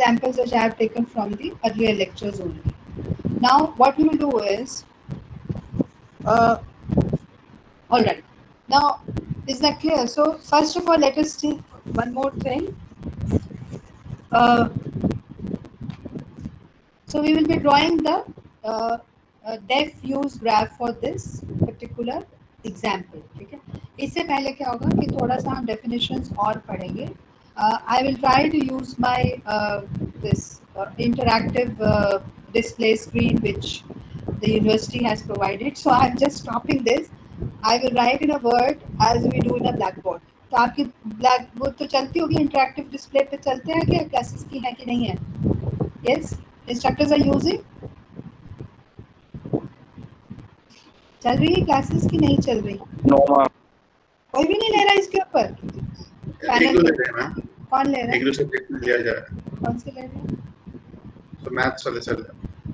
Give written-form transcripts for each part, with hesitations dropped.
examples which I have taken from the earlier lectures only. Now what we will do is, all right. Now, is that clear? So first of all, let us see one more thing. So we will be drawing the def use graph for this particular example. ठीक है? इससे पहले क्या होगा कि थोड़ा सा हम definitions और पढ़ेंगे. I will try to use my this interactive display screen which the university has provided. So I am just stopping this. I will write in a word as we do in a blackboard. तो आपकी blackboard तो चलती होगी, interactive display पे चलते हैं क्या, classes की है कि नहीं है? Yes, instructors are using. चल रही है क्लासेस की नहीं चल रही? नो मैम, कोई भी नहीं ले रहा इसके ऊपर? पैनल ले रहे हैं मैम. कौन ले रहा है? एक दो सब्जेक्ट में लिया जा रहा है. कौन से ले रहे हैं? तो मैथ्स वाले सर,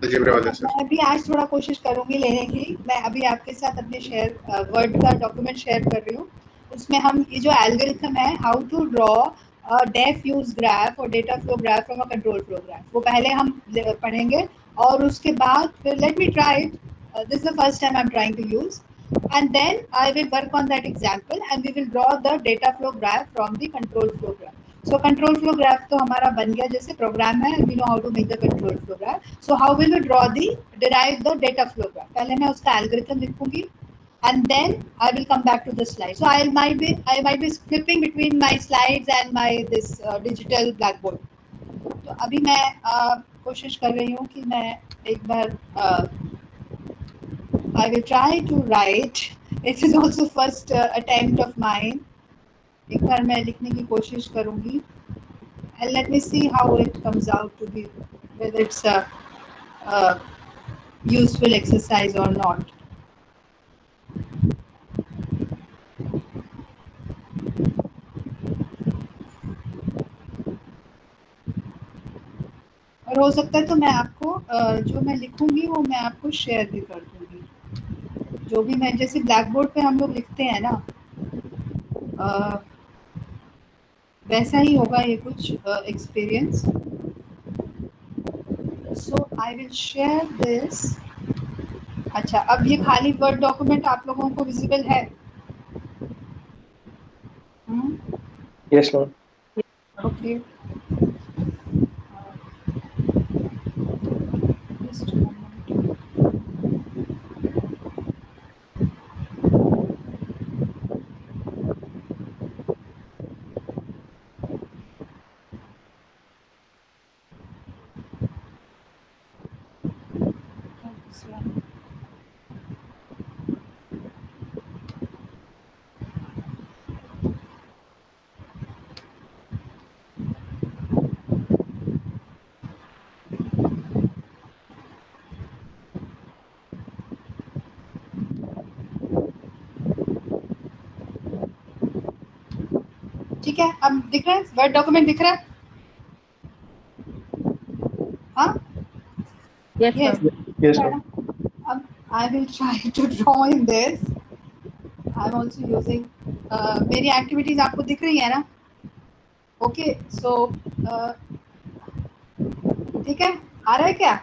अलजेब्रा वाले सर. मैं भी आज थोड़ा कोशिश करूंगी लेने की. मैं अभी आपके साथ अपने शेयर वर्ड का डॉक्यूमेंट शेयर कर रही हूँ. उसमें हम ये जो एल्गोरिथम है, how to draw def use graph और data flow graph from a control flow graph, वो पहले हम पढ़ेंगे और उसके बाद फिर let me try it. This is the first time I'm trying to use, and then I will work on that example and we will draw the data flow graph from the control flow graph. So control flow graph तो हमारा बन गया, जैसे programme है, we know how to make the control flow graph. So how will we derive the data flow graph? पहले मैं उसका algorithm लिखूंगी and then I will come back to the slide. So I might be flipping between my slides and my this digital blackboard. तो अभी मैं कोशिश कर रही हूँ कि मैं एक बार I will try to write. It is also first attempt of mine. एक बार मैं लिखने की कोशिश करूँगी. And let me see how it comes out to be, whether it's a useful exercise or not. और हो सकता है तो मैं आपको जो मैं लिखूंगी वो मैं आपको शेयर भी कर दूंगी. जो भी मैं, जैसे ब्लैक बोर्ड पे हम लोग लिखते हैं ना, वैसा ही होगा ये कुछ experience. So I will share this. अच्छा, अब ये खाली वर्ड डॉक्यूमेंट आप लोगों को विजिबल है? Yes ma'am. ओके, ठीक है. अब दिख रहा है वर्ड डॉक्यूमेंट, दिख रहा है? हाँ, यस मैम. अब I will try to draw in this. I'm also using मेरी एक्टिविटीज आपको दिख रही है ना? ओके, सो ठीक है, आ रहा है क्या?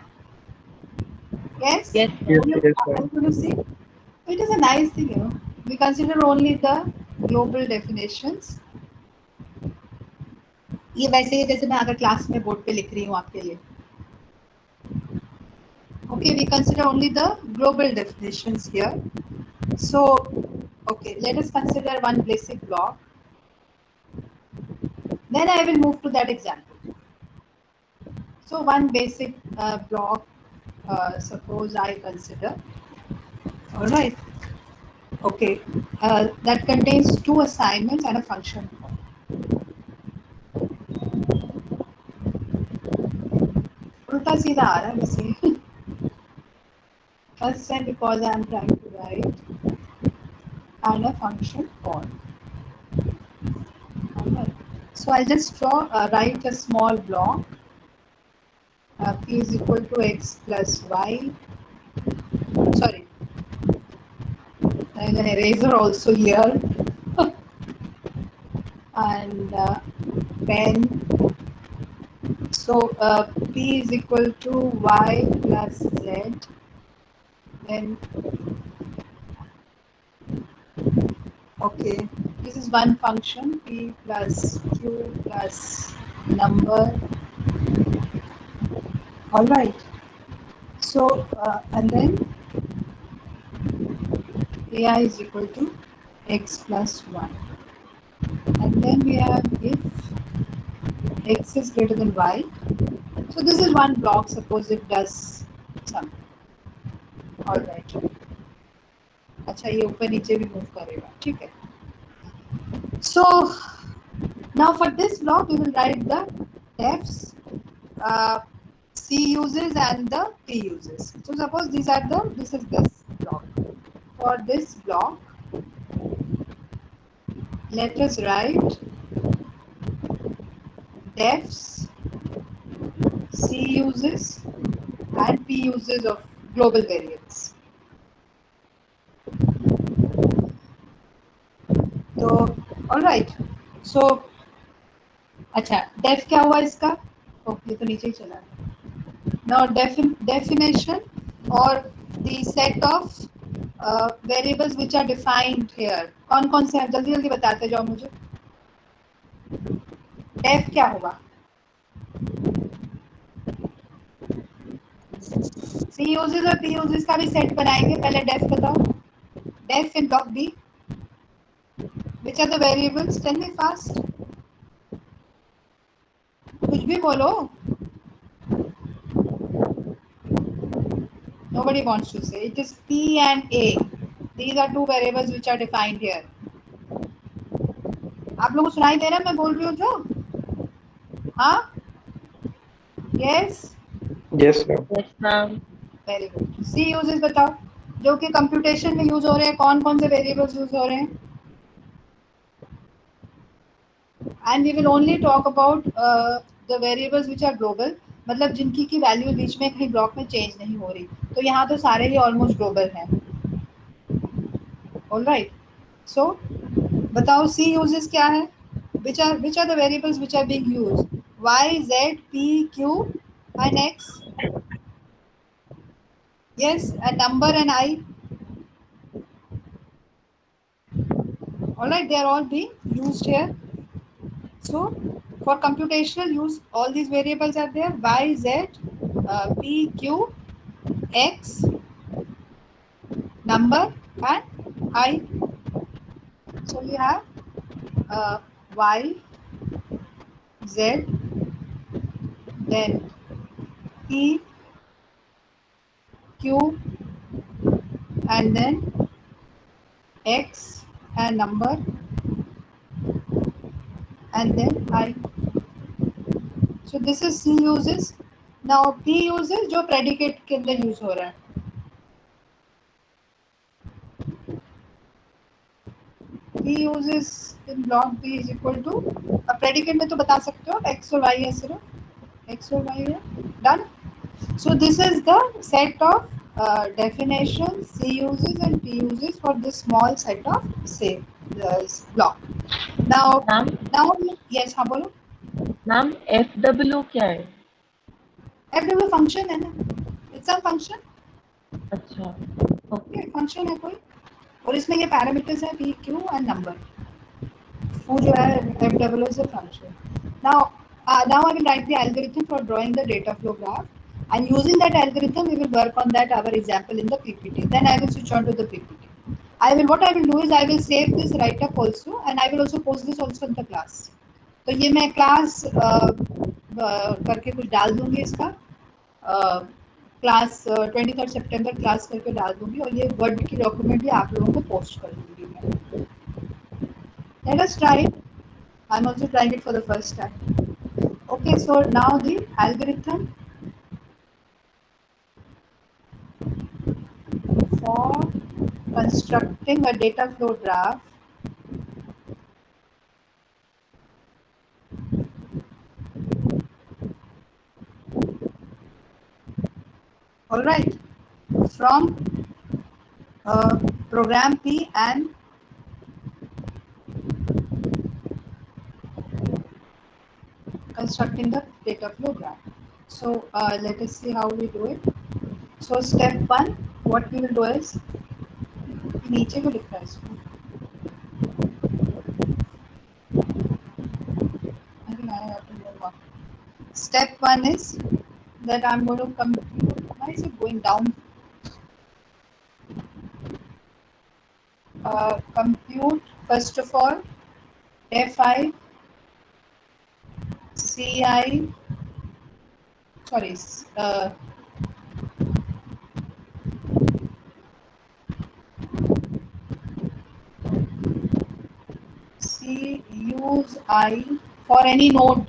Yes. Yes, ma'am. You see, it is a nice thing, you know. We consider only the global definitions. ये वैसे ही जैसे मैं अगर क्लास में बोर्ड पे लिख रही हूँ आपके लिए. Okay, we consider only the global definitions here. So, okay, let us consider one basic block. Then I will move to that example. So, one basic block, suppose I consider. All right. Okay, that contains two assignments and a function. उल्टा सीधा आ रहा है वैसे. First time because I am trying to write and a function call. Alright. So I'll just write a small block. P is equal to x plus y. Sorry, there's an eraser also here. And pen So P is equal to Y plus Z. Then okay, this is one function, P plus Q plus number. All right. So and then AI is equal to X plus 1. And then we have if X is greater than Y. So this is one block, suppose it does something. All right. अच्छा ये ऊपर नीचे भी move करेगा, ठीक है. So now for this block we will write the defs, C uses and the P uses. So suppose this is this block. For this block, let us write defs, C uses and P uses of global variables. तो all right. So अच्छा def क्या हुआ इसका? Oh, ये तो नीचे ही चला है. Now definition or the set of variables which are defined here. कौन से हैं? जल्दी जल्दी बताते जाओ मुझे. def क्या होगा? C uses और P uses का भी सेट बनाएंगे. पहले def बताओ. Def in block B. Which are the variables? Tell me fast. कुछ भी बोलो. Nobody wants to say. It is P and A. These are two variables which are defined here. आप लोगों को सुनाई दे रहा है मैं बोल रही हूँ जो? हाँ? Yes. Yes, ma'am. Yes, ma'am. Very good. C uses बताओ. जो कि कंप्यूटेशन में यूज हो रहे हैं, कौन से वेरिएबल्स यूज हो रहे हैं? And we will only talk about the variables which are global. मतलब जिनकी की वैल्यू बीच में कहीं ब्लॉक में चेंज नहीं हो रही. तो यहाँ तो सारे ही ऑलमोस्ट ग्लोबल हैं. All right. So बताओ C uses क्या है? Which are the variables which are being used? Y, Z, P, Q and X. Yes, a number and I. All right, they are all being used here. So for computational use, all these variables are there: Y, Z, P, Q, X, number and I. So we have Y, Z, then P, Q, and then X and number, and then I. So this is C uses. Now P uses जो predicate के अंदर use हो रहा है. P uses in block B is equal to, अब predicate में तो बता सकते हो X और Y है, सिर्फ X और Y है. Done. So this is the set of definitions, C uses and P uses for this small set of say block. Now yes, हाँ बोलो. Ma'am, FW क्या है? FW function है ना. It's a function. अच्छा. Okay, function है कोई. और इसमें ये parameters है P, Q and number. वो जो है FW is a function. Now I will write the algorithm for drawing the data flow graph. And using that algorithm, we will work on that our example in the PPT. Then I will switch on to the PPT. What I will do is I will save this write up also, and I will also post this also in the class. तो ये मैं class करके कुछ डाल दूँगी इसका class 23rd September class करके डाल दूँगी और ये Word की document भी आप लोगों को post कर दूँगी मैं. Let us try it. I'm also trying it for the first time. Okay, so now the algorithm for constructing a data flow graph all right from program P and constructing the data flow graph. So let us see how we do it. So step one, what we will do is नीचे को लिखा है इसमें. I think I have to move on. Step one is that I'm going to compute. Why is it going down? Compute first of all fi ci sorry C use I for any node.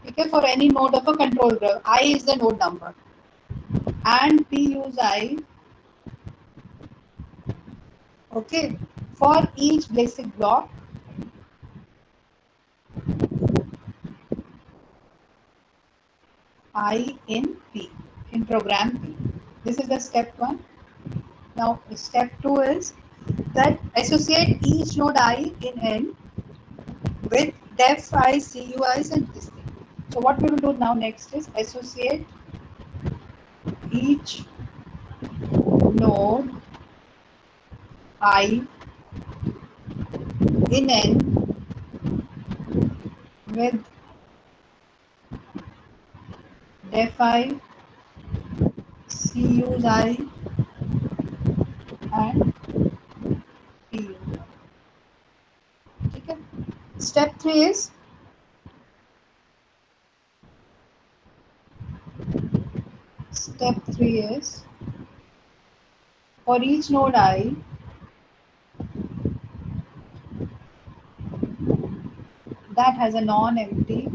Okay, for any node of a control graph. I is the node number. And P use I. Okay, for each basic block. I in P, in program P. This is the step one. Now, step two is that associate each node I in N with def I, CUIs and this thing. So what we will do now next is associate each node I in N with def I, CUs I and PU. Okay. Step 3 is for each node I that has a non-empty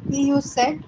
PU set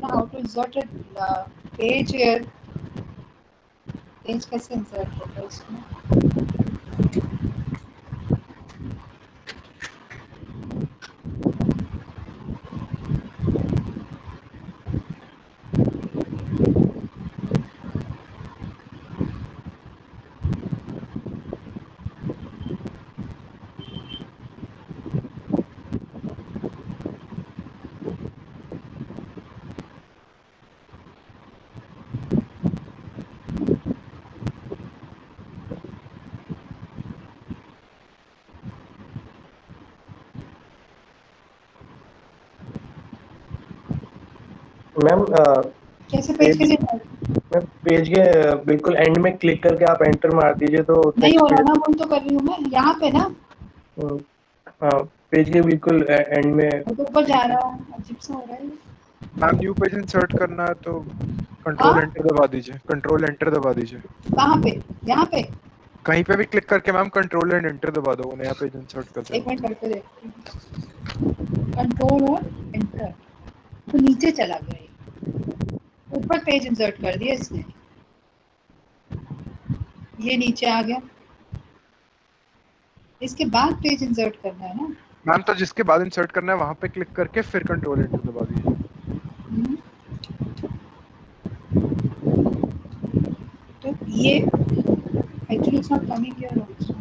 how to insert a page here. Page कैसे insert होगा इसमें? Ma'am कैसे page page कैसे ma'am page के बिल्कुल and में click करके आप एंटर मार दीजिए तो नहीं हो टेक्स्ट रहा ना, वही तो कर रही हूँ मैं यहाँ पे ना। हाँ पेज के बिल्कुल एंड में वो तो ऊपर जा रहा है, अजीब सा हो रहा है। मैम न्यू पेज इंसर्ट करना है तो हाँ कंट्रोल एंटर दबा दीजिए, कंट्रोल एंटर दबा दीजिए। कहाँ पे? यहाँ पे? कहीं पे भी क्लिक करके मैम कंट्रोल एंड एंटर दबा दो, नया पेज इंसर्ट कर एक देगा। मिनट करके देखती हूँ। कंट्रोल और एंटर तो नीचे चला गया ये। ऊपर पेज इंसर्ट कर दिया इसने, ये नीचे आ गया। इसके बाद पेज इंसर्ट करना है ना। मैम तो जिसके बाद इंसर्ट करना है वहां पे क्लिक करके फिर कंट्रोल एंटर दबा दीजिए। हम्म, तो ये actually it's not coming here also.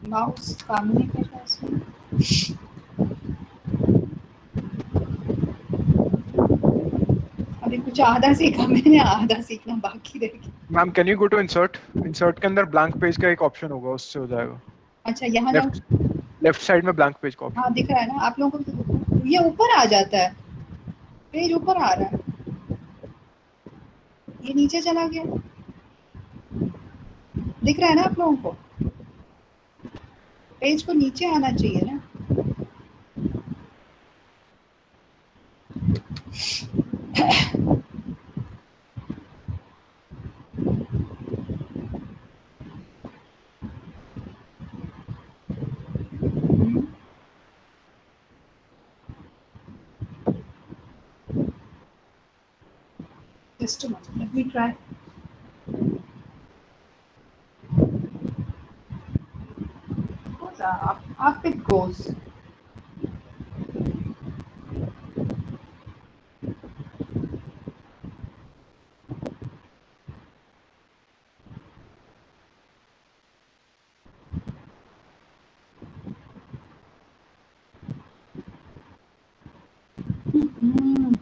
Mouse काम नहीं कर रहा इसमें। अभी कुछ आधा सीखा मैंने, आधा सीखना बाकी रह गया। Ma'am can you go to insert, insert के अंदर ब्लैंक पेज का एक ऑप्शन होगा, उससे हो जाएगा। अच्छा यहाँ लेफ्ट जाओ। लेफ्ट साइड में ब्लैंक पेज का ऑप्शन। हाँ दिख रहा है ना आप लोगों को, ये ऊपर आ जाता है, पेज ऊपर आ रहा है, ये नीचे चला गया। दिख रहा है ना आप लोगों को? पेज को नीचे आना चाहिए ना। Just a moment, let me try. Up it goes. Hmm.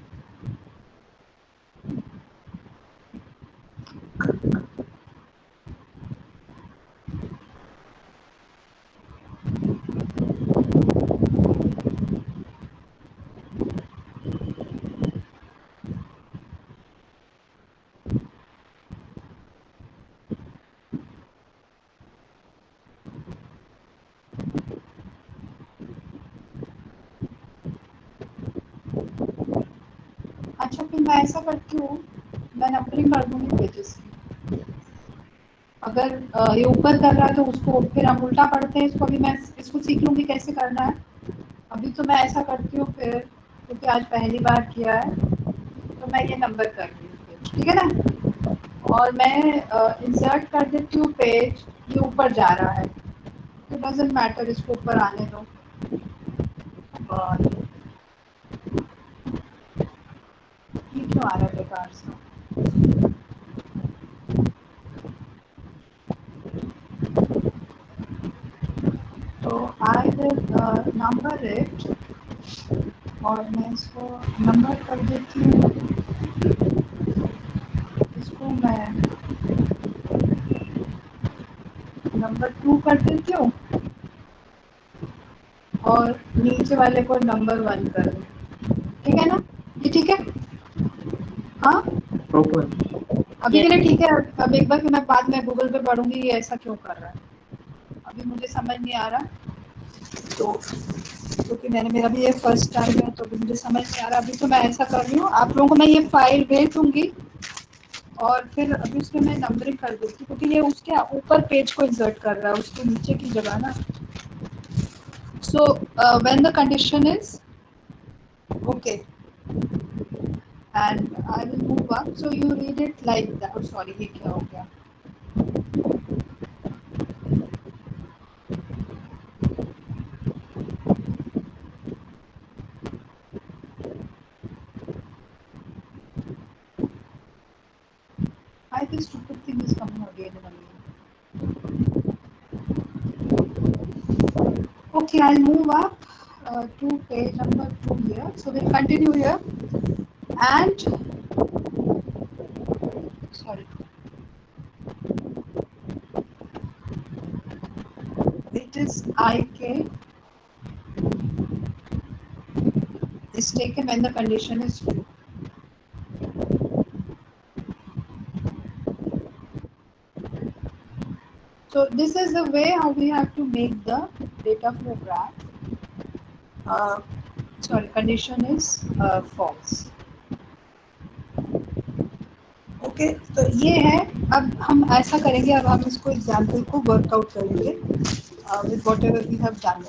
अच्छा फिर मैं ऐसा करती हूँ, मैं नंबरिंग कर दूंगी पेजेस की। अगर ये ऊपर कर रहा है तो उसको फिर हम उल्टा पढ़ते हैं इसको, अभी मैं इसको सीख लूंगी कैसे करना है। अभी तो मैं ऐसा करती हूँ फिर, क्योंकि आज पहली बार किया है तो मैं ये नंबर कर रही हूँ, ठीक है ना। और मैं इंसर्ट कर देती हूँ पेज, ये ऊपर जा रहा है तो डजेंट मैटर, इसको ऊपर आने दो। और ये क्यों आ रहा है बेकार से? तो आई विल नंबर इट, और मैं इसको नंबर कर देती हूँ, इसको मैं नंबर 2 कर देती हूँ और नीचे वाले को नंबर 1 कर दूँ, ठीक है ना? ये ठीक है? हाँ अभी के लिए ठीक है। अब एक बार मैं बाद में गूगल पे पढ़ूंगी ये ऐसा क्यों कर रहा है, अभी मुझे समझ नहीं आ रहा। तो क्योंकि मैंने, मेरा भी ये फर्स्ट टाइम है तो मुझे समझ नहीं आ रहा। अभी तो मैं ऐसा कर रही हूँ, आप लोगों को मैं ये फाइल भेज दूंगी और फिर अभी उसमें मैं नंबरिंग कर दूँगी, क्योंकि ये उसके ऊपर पेज को इंसर्ट कर रहा है, उसके नीचे की जगह ना। So when the condition is okay and I will move up, so you read it like that. Oh, sorry, ये क्या हो गया? I this stupid thing is coming again and again. Okay, I'll move up to page number 2 here. So we'll continue here, and sorry, it is IK is taken when the condition is true. So this is the way how we have to make the data flow graph. Sorry, condition is false. Okay, तो ये है. अब हम ऐसा करेंगे, अब हम इसको एग्जाम्पल को वर्कआउट करेंगे with whatever we have done.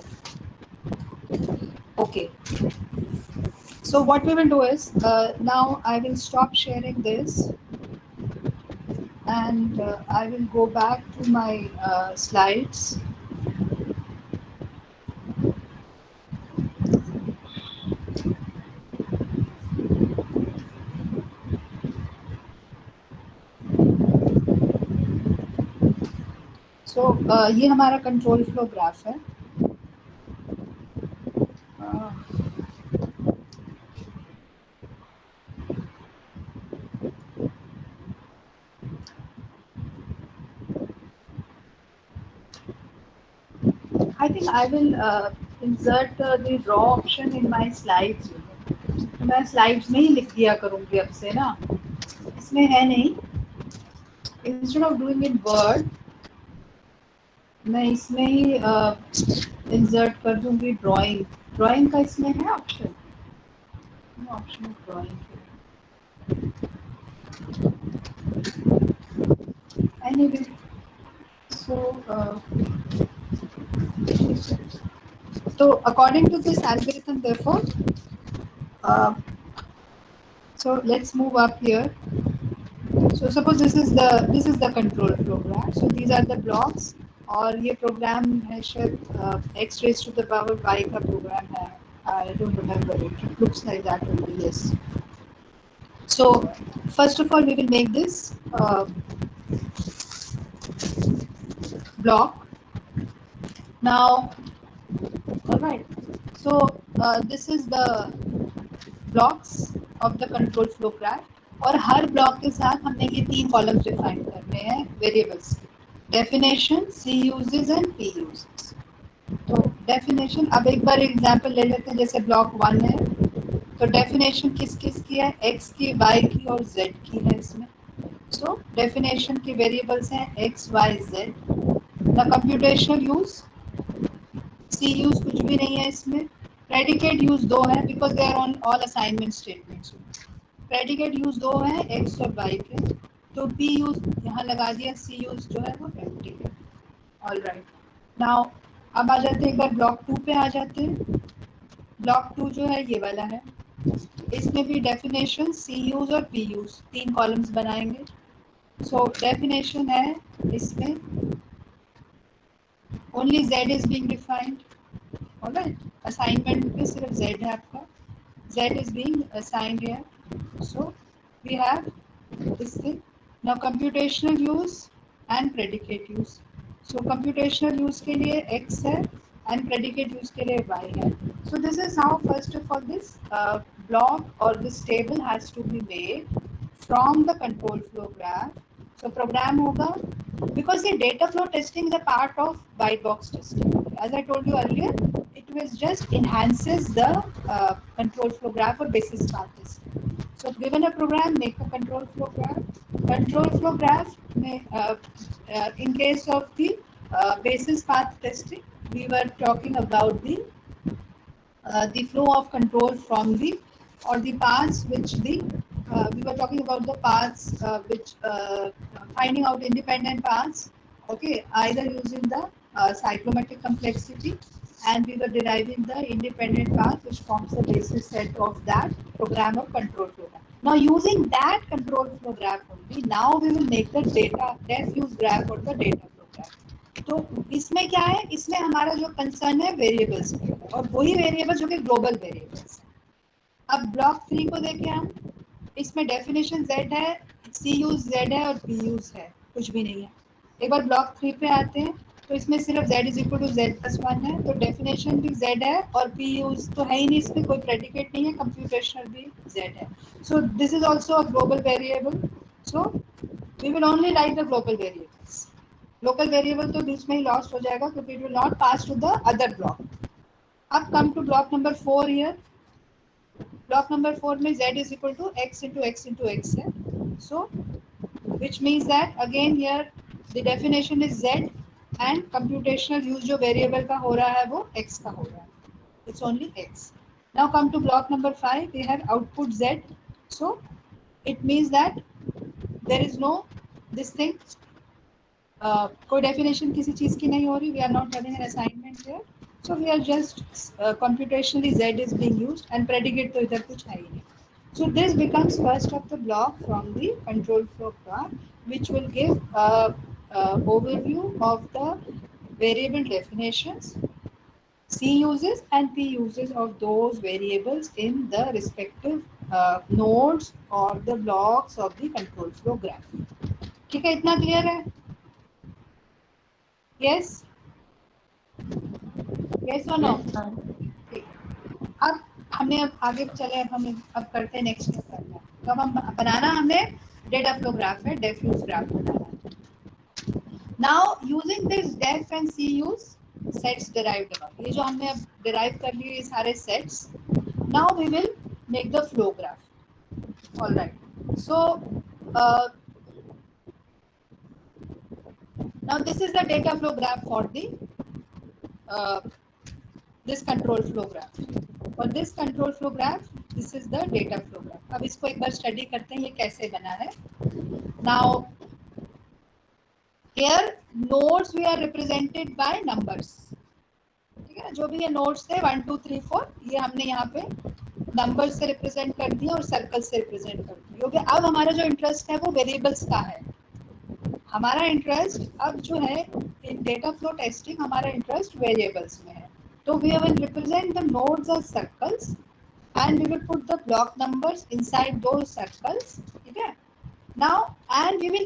Okay. So what we will do is now I will stop sharing this and I will go back to my slides. So ये हमारा कंट्रोल फ्लो ग्राफ है. I think I will insert the raw option in my slides. तो मैं slides में ही लिख दिया करूँगी अब से ना, इसमें है नहीं. Instead of doing in Word, मैं इसमें ही इंसर्ट कर दूंगी ड्राइंग. ड्राइंग का इसमें है option, option drawing. Anyway, so according to this algorithm, therefore, so let's move up here. So suppose this is the control flow graph. So these are the blocks. और ये programme है शायद x raised to the power y का programme है. I don't remember it. It looks like that only. Yes. So first of all, we will make this block. Now, all right. So this is the blocks of the control flow graph. और हर block के साथ हमने ये 3 columns define करने हैं variables. Definition, C uses and P uses. तो definition, अब एक बार एग्जांपल ले लेते हैं. जैसे ब्लॉक 1 है, तो डेफिनेशन किस किस की है? x की, y की और z की है इसमें. सो डेफिनेशन की वेरिएबल्स हैं x, y, z. ना कंप्यूटेशनल यूज, सी यूज कुछ भी नहीं है इसमें. प्रेडिकेट यूज 2 है because they are on all assignment statements. Predicate use 2 है x और y के. तो पी यूज यहाँ लगा दिया. सी यूज जो है वो एम्प्टी है. All right. नाउ अब आ जाते हैं एक बार ब्लॉक 2 पे आ जाते हैं. ब्लॉक 2 जो है ये वाला है. इसमें भी डेफिनेशन, सी यूज और पी यूज 3 कॉलम्स बनाएंगे. सो डेफिनेशन है इसमें only z is being defined. All right. Assignment पे सिर्फ z है आपका. z is being assigned here. So we have this thing. Now computational use and predicate use. So computational use के लिए x है and predicate use के लिए y है. So this is how first of all this block or this table has to be made from the control flow graph. So program होगा because the data flow testing is a part of white box testing. As I told you earlier, it was just enhances the control flow graph or basis path testing. So given a program, make a control flow graph. Control flow graph in case of the basis path testing, we were talking about the flow of control from the or the paths which the we were talking about the paths which finding out independent paths. Okay, either using the cyclomatic complexity, and we were deriving the independent path which forms the basis set of that program of control flow graph. Now using that control flow graph only, now we will make the data def use graph or the data flow graph. तो इसमें क्या है? इसमें हमारा जो concern है variables के, और वही वेरिएबल जो कि ग्लोबल वेरिएबल्स है. अब ब्लॉक 3 को देखें हम. इसमें डेफिनेशन z है, सी यूज z है और पी यूज है, कुछ भी नहीं है. एक बार ब्लॉक 3 पे आते हैं तो इसमें सिर्फ z is equal to z+1 है. तो डेफिनेशन भी z है और p यूज तो है ही नहीं, इसमें कोई प्रेडिकेट नहीं है. कंप्यूटेशनल भी z है. So this is also a global variable. So we will only write the global variables. Local variable तो बीच में ही लॉस्ट हो जाएगा क्योंकि it will not pass to the other block. अब come to block number 4 here. Block number 4 में z is equal to x into x into x है. So which means that again here the definition is z and computational use जो variable का हो रहा है वो x का हो रहा है. It's only x. Now come to block number 5. We have output z. So it means that there is no this thing. कोई definition किसी चीज की नहीं हो रही. We are not having an assignment here. So we are just computationally z is being used and predicate तो इधर कुछ है ही नहीं. So this becomes first of the block from the control flow graph, which will give overview of the variable definitions, C uses and P uses of those variables in the respective nodes or the blocks of the control flow graph. ठीक है, इतना clear है? Yes? Yes or no? ठीक. अब हमने अब आगे चले, अब करते हैं नेक्स्ट स्टेप करना है. तो अब हम बनाना हमने डेटा फ्लो ग्राफ है, डेफ्यूज ग्राफ बनाना है. Now using this def and C use sets derived about, ये जो हमने अब डिराइव कर लिए ये सारे sets. Now we will make the flow graph. All right, so now this is the data flow graph for the this control flow graph. For this control flow graph, this is the data flow graph. अब इसको एक बार study करते हैं ये कैसे बना है. Now here nodes we are represented by numbers. ठीक है ना, जो भी ये nodes थे 1 2 3 4 ये हमने यहाँ पे numbers से represent कर दिया और circle से represent कर दिया. क्योंकि अब हमारा जो interest है वो variables का है. हमारा इंटरेस्ट अब जो है इन डेटा फ्लो टेस्टिंग, हमारा इंटरेस्ट वेरिएबल्स में है. तो we will represent the nodes as circles and we will put the block numbers inside those circles. ठीक है. Now and we will